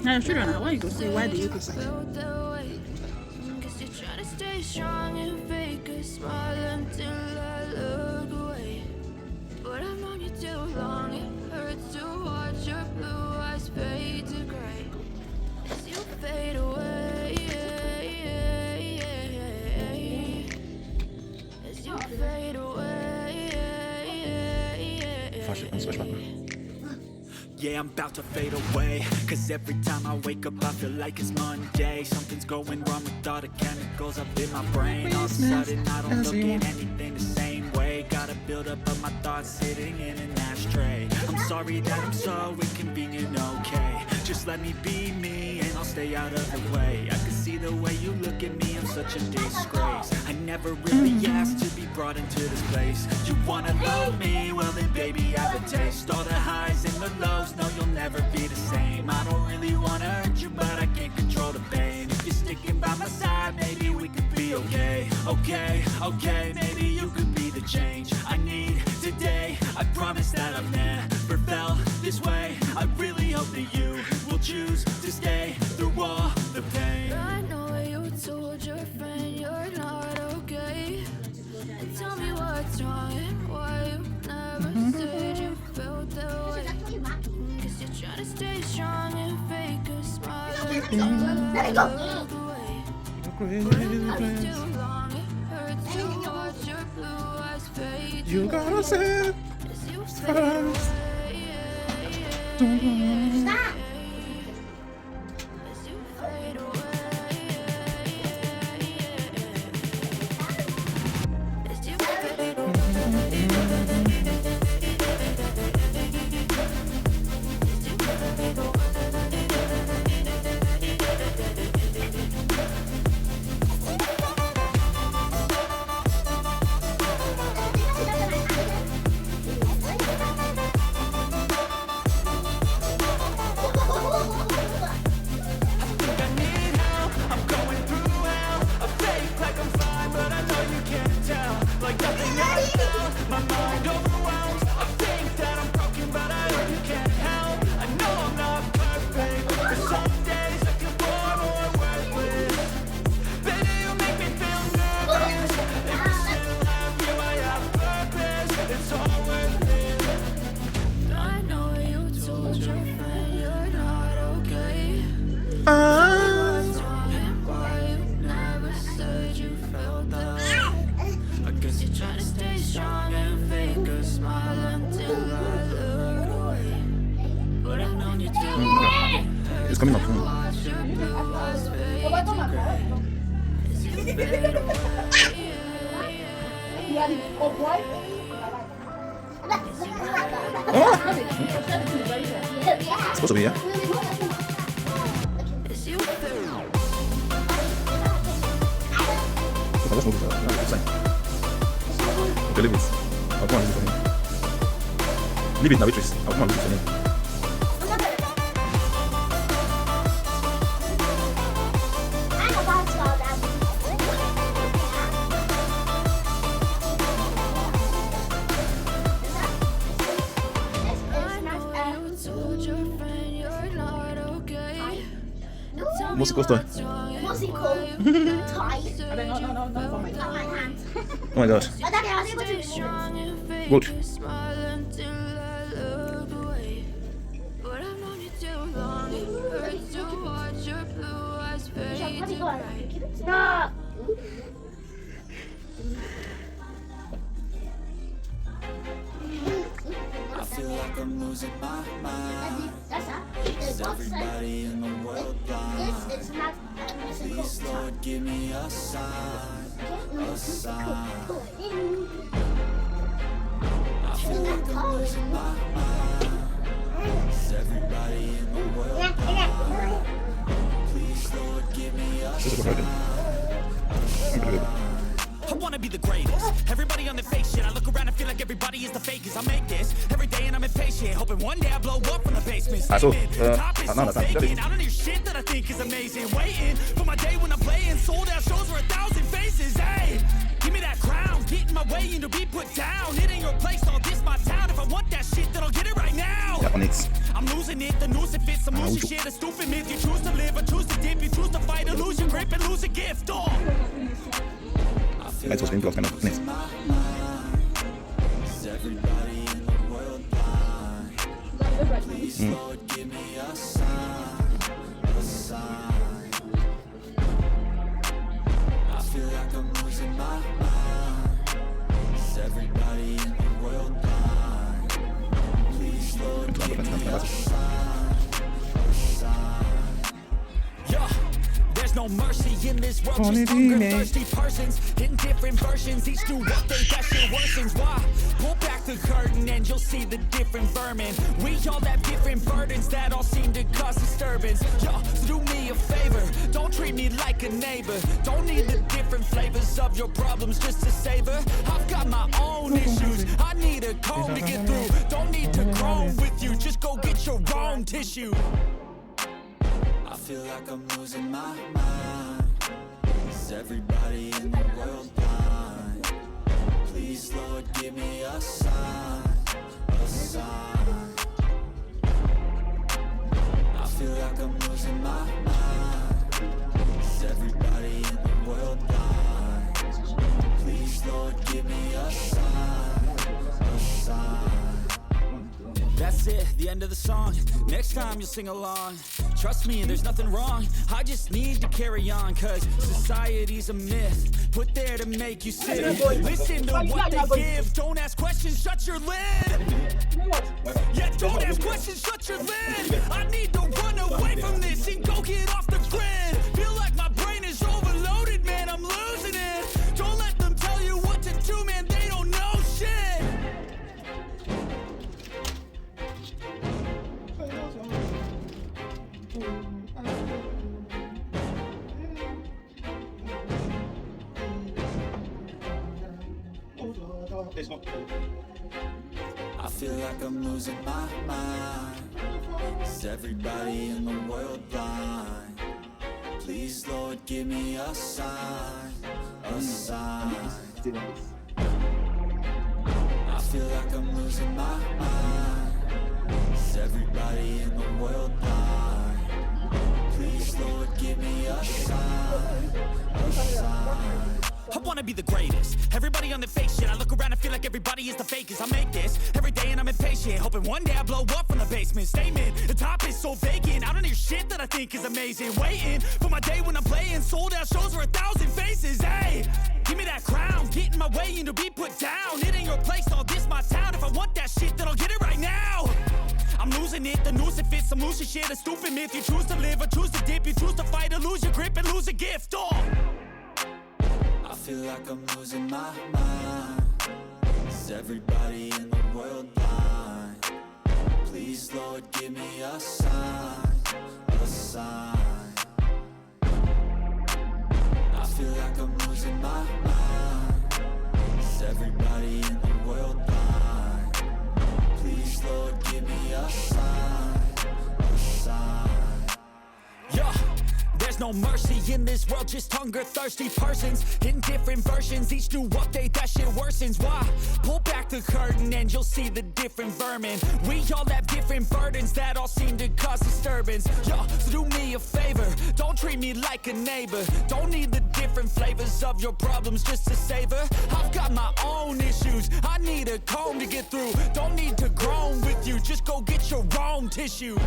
Now, sure, I want you to say why do you prefer? Strong and fake a smile until I look away. But I've known you too long, it hurts to watch your blue eyes fade to gray as you fade away. As you fade away. Yeah, I'm about to fade away, cause every time I wake up I feel like it's Monday. Something's going wrong with all the chemicals up in my brain. All of a sudden I don't look at anything the same way. Gotta build up of my thoughts sitting in an ashtray. I'm sorry that I'm so inconvenient, okay. Just let me be me and I'll stay out of the way. I can see the way you look at me, I'm such a disgrace. I never really asked to be brought into this place. You wanna love me? Well then baby have a taste. All the highs and the lows, no you'll never be the same. I don't really wanna hurt you but I can't control the pain. If you're sticking by my side, maybe we could be okay. Okay, maybe you could be the change I need today. I promise that I've never felt this way. I really hope that you will choose to stay through all the pain. I know you told your friend you're not okay. And tell me what's wrong and why you never said you felt that way. Cause you're trying to stay strong and fake a smile until I look away. But I've known you too long, it hurts to watch your blue eyes fade. You gotta say As you fade away. Stop. As you fade away. As you fade away. It's coming up. It's supposed to be, yeah? Okay, let's move it. Okay, leave it. I'll come and leave it for him. Leave it now, waitress. I'll come and leave it for him. Musical toy. Musical toy. No, my hand. Oh my god. Good. Stop. I feel like I'm losing my mind. Is everybody in the world blind? Please, Lord, give me a sign, a sign. I feel like I'm losing my mind. Is everybody in the world blind? Please, Lord, give me a sign. I wanna be the greatest. Everybody on the fake shit. I look around and feel like everybody is the fakest. I make this every day and I'm impatient, hoping one day I blow up from the basement. So, Top is so vacant. I don't hear shit that I think is amazing. Waiting for my day when I'm playing sold out shows for 1,000 faces. Hey, give me that crown, get in my way and to be put down. It ain't your place, all this my town. If I want that shit, then I'll get it right now. Yeah, on it. I'm losing it, the noose it fits. I'm losing shit, a stupid myth. You choose to live or choose to dip. You choose to fight or lose your grip and lose a gift. Oh. Lights was being blocked, kind of. Nice. Everybody in the world blind. Please, Lord, give me a sign, a sign. I feel like I'm losing my mind. Is everybody in the world blind? Please, Lord, give me a sign, a sign. Yeah. There's no mercy in this world, just hunger, thirsty persons in different versions. Each new update, that shit worsens. Why? Pull back the curtain and you'll see the different vermin. We all have different burdens that all seem to cause disturbance. Yo, so do me a favor, don't treat me like a neighbor. Don't need the different flavors of your problems just to savor. I've got my own issues, I need a comb to get through. Don't need to groan with you, just go get your own tissue. I feel like I'm losing my mind. Is everybody in the world blind? Please, Lord, give me a sign, a sign. I feel like I'm losing my mind. Is everybody in the world blind? Please, Lord, give me a sign, a sign. That's it, the end of the song. Next time you'll sing along. Trust me, there's nothing wrong. I just need to carry on, cause society's a myth put there to make you sick. Listen to what they give. Don't ask questions, shut your lid. Yeah, don't ask questions, shut your lid. I need to run away from this and go get off the grid. Feel like my brain is overloaded, man, I'm losing it. Don't let them tell you what to do, man, they don't know shit. I feel like I'm losing my mind. Is everybody in the world blind? Please, Lord, give me a sign, a sign. I feel like I'm losing my mind. Is everybody in the world blind? Please, Lord, give me a sign, a sign. I wanna be the greatest. Everybody on the fake shit. I look around and feel like everybody is the fakest. I make this every day and I'm impatient, hoping one day I blow up from the basement. Statement, the top is so vacant. I don't hear shit that I think is amazing. Waiting for my day when I'm playing sold out shows for 1,000 faces. Hey, give me that crown, get in my way and to be put down. It ain't your place, all this my town. If I want that shit, then I'll get it right now. I'm losing it, the noose it fits. I'm losing shit, a stupid myth. You choose to live or choose to dip. You choose to fight or lose your grip and lose a gift. Oh. I feel like I'm losing my mind. Is everybody in the world blind? Please, Lord, give me a sign, a sign. I feel like I'm losing my mind. Is everybody in the world blind? Please, Lord, give me a sign, a sign. Yeah. There's no mercy in this world, just hunger, thirsty persons in different versions. Each new update, that shit worsens. Why? Pull back the curtain and you'll see the different vermin. We all have different burdens that all seem to cause disturbance. Yo, so do me a favor, don't treat me like a neighbor. Don't need the different flavors of your problems just to savor. I've got my own issues, I need a comb to get through. Don't need to groan with you, just go get your own tissue.